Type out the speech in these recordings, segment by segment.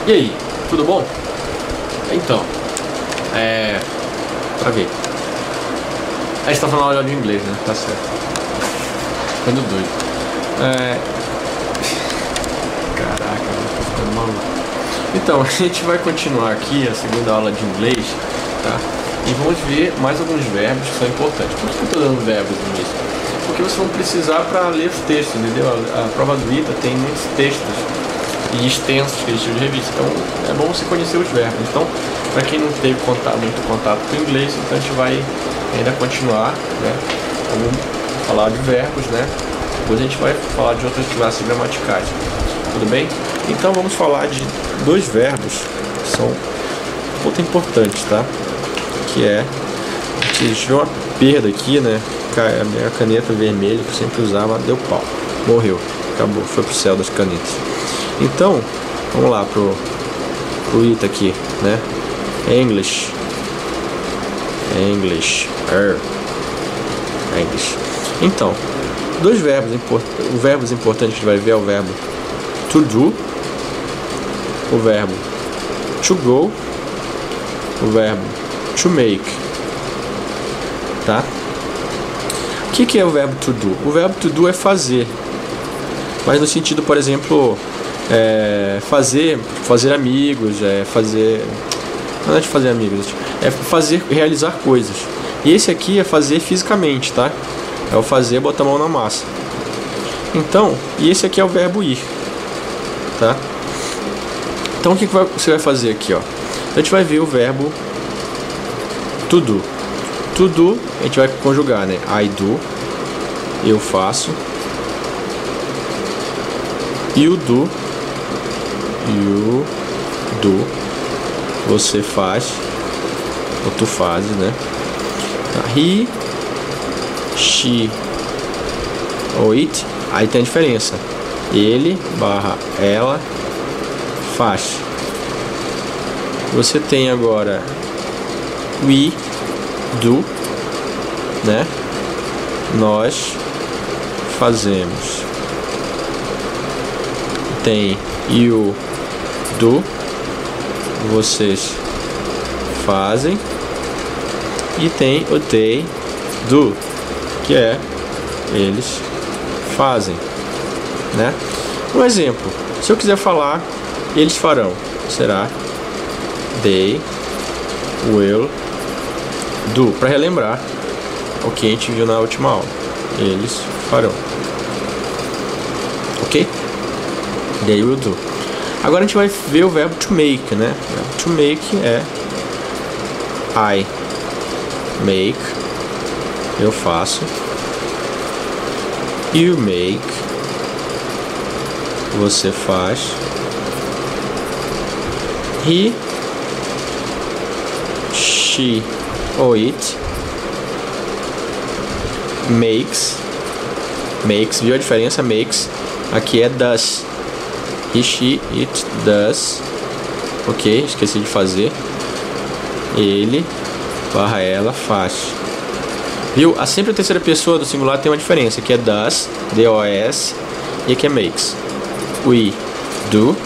E aí, tudo bom? Então, travei. A gente tá falando aula de inglês, né? Tá certo. Ficando doido. Caraca, eu tô ficando maluco. Então, a gente vai continuar aqui a segunda aula de inglês, tá? E vamos ver mais alguns verbos que são importantes. Por que eu tô dando verbos nisso? Porque vocês vão precisar para ler os textos, entendeu? A prova do ITA tem muitos textos e extensos que eles tiram de revista. Então, é bom você conhecer os verbos. Então, para quem não teve muito contato com o inglês, então a gente vai ainda continuar, né? Vamos falar de verbos, né? Depois a gente vai falar de outras classes gramaticais. Tudo bem? Então, vamos falar de dois verbos que são muito importantes, tá? Que é, a gente tiver uma perda aqui, né? A minha caneta vermelha que eu sempre usava deu pau, morreu, acabou, foi pro céu das canetas. Então, vamos lá pro ITA aqui, né? English. English. Então, dois verbos importantes que a gente vai ver é o verbo to do, o verbo to go, o verbo to make, tá? O que é o verbo to do? O verbo to do é fazer, mas no sentido, por exemplo, fazer amigos, não é de fazer amigos, é realizar coisas. E esse aqui é fazer fisicamente, tá? É o fazer, botar a mão na massa. Então, e esse aqui é o verbo ir, tá? Então o que você vai fazer aqui, ó? A gente vai ver o verbo to do. To do, a gente vai conjugar, né? I do, eu faço. You do, você faz, ou tu fazes, né? He, she, ou it, aí tem a diferença. Ele barra ela faz. Você tem agora we do, né? Nós fazemos. Tem you do, vocês fazem. E tem o they do, que é eles fazem, né? Um exemplo, se eu quiser falar eles farão, será they will do, para relembrar o que a gente viu na última aula. Eles farão, ok? They will do. Agora a gente vai ver o verbo to make, né? To make é I make, eu faço. You make, você faz. He, she ou it makes, viu a diferença? Makes, aqui é does. He, she, it does, ok, esqueci de fazer. Ele barra ela faz. Viu? Sempre a terceira pessoa do singular tem uma diferença, que é does, D-O-S, e aqui é makes. We do,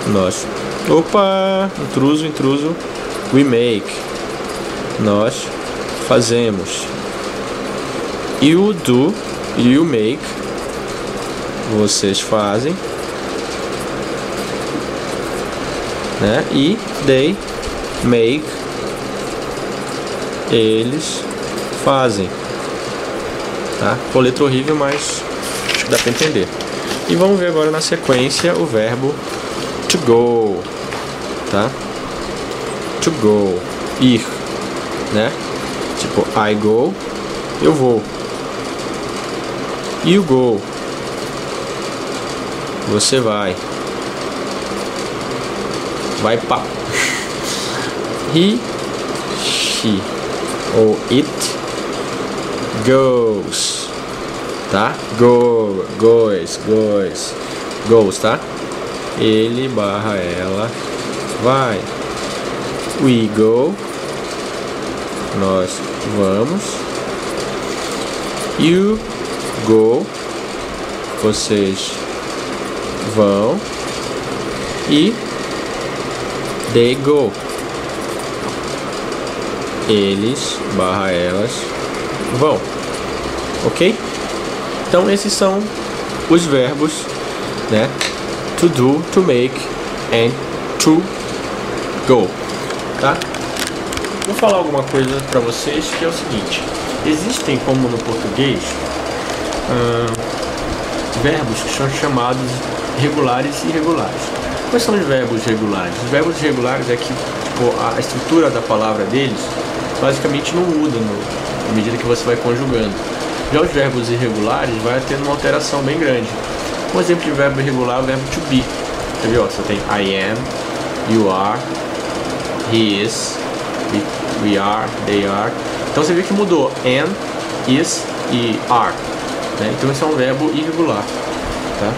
nós. Opa, intruso. We make, nós fazemos. You do, you make, vocês fazem, né? E they make, eles fazem, tá? Pô, letra horrível, mas acho que dá pra entender. E vamos ver agora na sequência o verbo to go, tá? To go, ir, né? Tipo, I go, eu vou. You go, você vai. Vai pá. He, she ou it goes, tá? Goes, tá? Ele barra ela vai. We go, nós vamos. You go, vocês vão. E They go. Eles, barra elas, vão. Ok? Então esses são os verbos, né? To do, to make and to go, tá? Vou falar alguma coisa para vocês que é o seguinte: existem, como no português, verbos que são chamados regulares e irregulares. Quais são os verbos regulares? Os verbos regulares é que tipo, a estrutura da palavra deles basicamente não muda à medida que você vai conjugando. Já os verbos irregulares vai tendo uma alteração bem grande. Um exemplo de verbo irregular é o verbo to be. Você viu? Você tem I am, you are, he is, we are, they are. Então você vê que mudou am, is e are, né? Então esse é um verbo irregular, tá?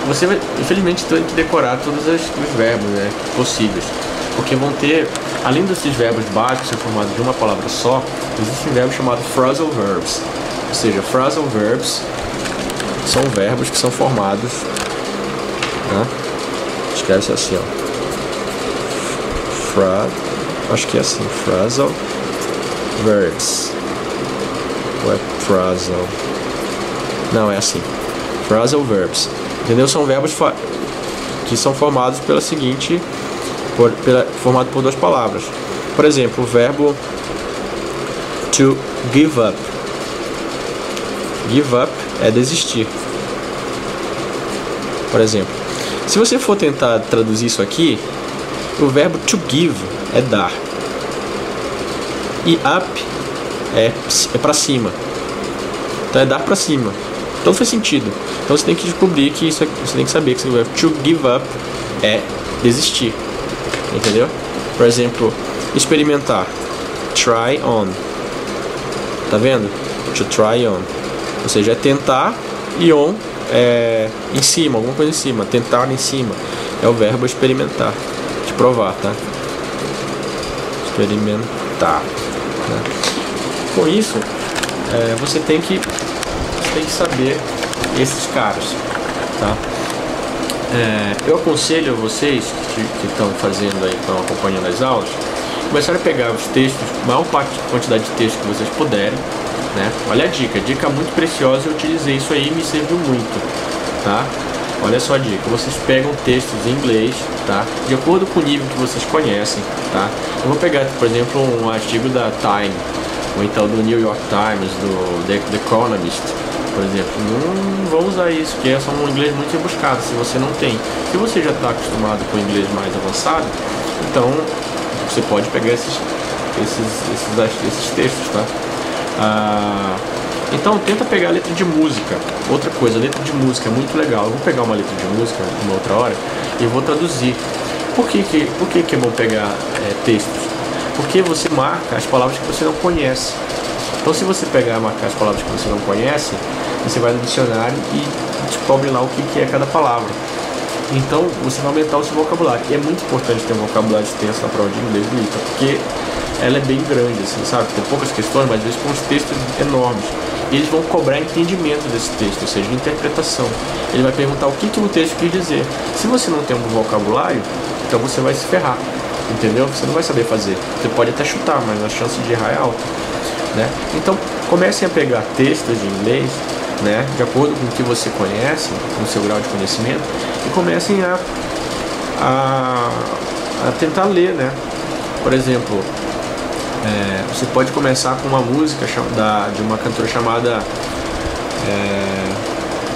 Você vai, infelizmente, tem que decorar todos os verbos, né, possíveis, porque vão ter, além desses verbos básicos ser formados de uma palavra só, existem verbos chamados phrasal verbs. Ou seja, phrasal verbs são verbos que são formados, né? Escreve-se assim, ó. Acho que é assim, phrasal verbs. Ou é phrasal? Não, é assim. Phrasal verbs. Entendeu? São verbos que são formados pela seguinte, formado por duas palavras. Por exemplo, o verbo to give up. Give up é desistir. Por exemplo, se você for tentar traduzir isso aqui, o verbo to give é dar. E up é para cima. Então é dar para cima. Então faz sentido. Então você tem que descobrir que você tem que saber que o verbo to give up é desistir. Entendeu? Por exemplo, experimentar. Try on. Tá vendo? To try on. Ou seja, é tentar e on é em cima, alguma coisa em cima. Tentar em cima. É o verbo experimentar. De provar, tá? Experimentar. Né? Com isso, você tem que saber esses caras, tá? Eu aconselho a vocês que estão fazendo aí, estão acompanhando as aulas, começarem a pegar os textos, a maior quantidade de textos que vocês puderem, né? Olha a dica muito preciosa, eu utilizei isso aí e me serviu muito, tá? Olha só a dica, vocês pegam textos em inglês, tá? De acordo com o nível que vocês conhecem, tá? Eu vou pegar, por exemplo, um artigo da Time, ou então do New York Times, do The Economist, por exemplo. Não vão usar isso, porque é só um inglês muito rebuscado, se você não tem. Se você já está acostumado com o inglês mais avançado, então você pode pegar esses textos, tá? Então tenta pegar a letra de música. Outra coisa, a letra de música é muito legal. Eu vou pegar uma letra de música uma outra hora e eu vou traduzir. Por que é bom pegar textos? Porque você marca as palavras que você não conhece. Então se você pegar e marcar as palavras que você não conhece, você vai no dicionário e descobre lá o que é cada palavra. Então você vai aumentar o seu vocabulário. E é muito importante ter um vocabulário extenso na prova de inglês do ITA, porque ela é bem grande, assim, sabe? Tem poucas questões, mas às vezes com os textos enormes. E eles vão cobrar entendimento desse texto, ou seja, interpretação. Ele vai perguntar o que o texto quis dizer. Se você não tem um vocabulário, então você vai se ferrar, entendeu? Você não vai saber fazer. Você pode até chutar, mas a chance de errar é alta, né? Então, comecem a pegar textos de inglês, né, de acordo com o que você conhece, com o seu grau de conhecimento, e comecem a tentar ler, né? Por exemplo, você pode começar com uma música de uma cantora chamada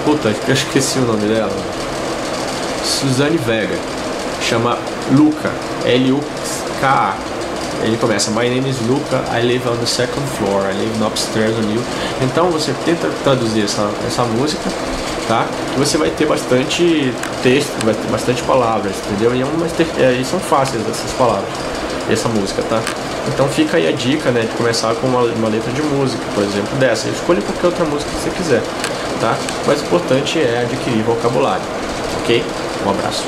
eu esqueci o nome dela, Suzanne Vega, chama Luca, L-U-K-A. Ele começa: My name is Luca, I live on the second floor, I live upstairs on you. Então você tenta traduzir essa música, tá? E você vai ter bastante texto, vai ter bastante palavras, entendeu? E são fáceis essas palavras, essa música, tá? Então fica aí a dica, né, de começar com uma letra de música, por exemplo, dessa. Escolha qualquer outra música que você quiser, tá? Mas o importante é adquirir vocabulário, ok? Um abraço.